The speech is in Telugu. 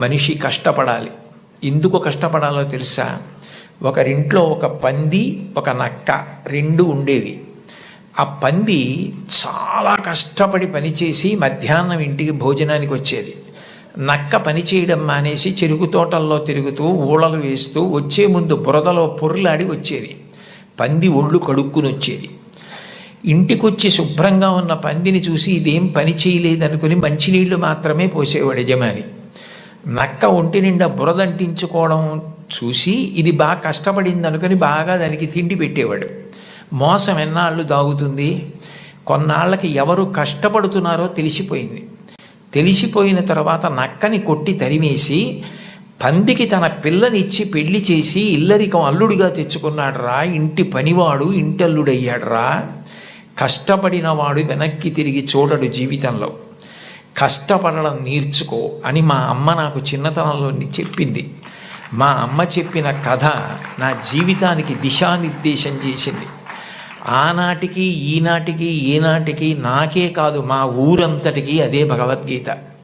మనిషి కష్టపడాలి. ఎందుకు కష్టపడాలో తెలుసా? ఒకరింట్లో ఒక పంది, ఒక నక్క రెండు ఉండేవి. ఆ పంది చాలా కష్టపడి పనిచేసి మధ్యాహ్నం ఇంటికి భోజనానికి వచ్చేది. నక్క పని చేయడం మానేసి చెరుకు తోటల్లో తిరుగుతూ ఊళలు వేస్తూ వచ్చే ముందు బురదలో పొర్లాడి వచ్చేది. పంది ఒళ్ళు కడుక్కుని వచ్చేది. ఇంటికొచ్చి శుభ్రంగా ఉన్న పందిని చూసి ఇదేం పని చేయలేదనుకుని మంచినీళ్లు మాత్రమే పోసేవాడు యజమాని. నక్క ఒంటి నిండా బురదంటించుకోవడం చూసి ఇది బాగా కష్టపడింది అనుకుని బాగా దానికి తిండి పెట్టేవాడు. మోసం ఎన్నాళ్ళు దాగుతుంది? కొన్నాళ్ళకి ఎవరు కష్టపడుతున్నారో తెలిసిపోయింది. తెలిసిపోయిన తర్వాత నక్కని కొట్టి తరిమేసి పందికి తన పిల్లనిచ్చి పెళ్లి చేసి ఇల్లరికం అల్లుడిగా తెచ్చుకున్నాడు రా, ఇంటి పనివాడు ఇంటల్లుడయ్యాడు రా. కష్టపడినవాడు వెనక్కి తిరిగి చూడడు జీవితంలో. కష్టపడడం నేర్చుకో అని మా అమ్మ నాకు చిన్నతనంలో చెప్పింది. మా అమ్మ చెప్పిన కథ నా జీవితానికి దిశానిర్దేశం చేసింది. ఆనాటికి ఈనాటికి ఏనాటికి నాకే కాదు మా ఊరంతటికి అదే భగవద్గీత.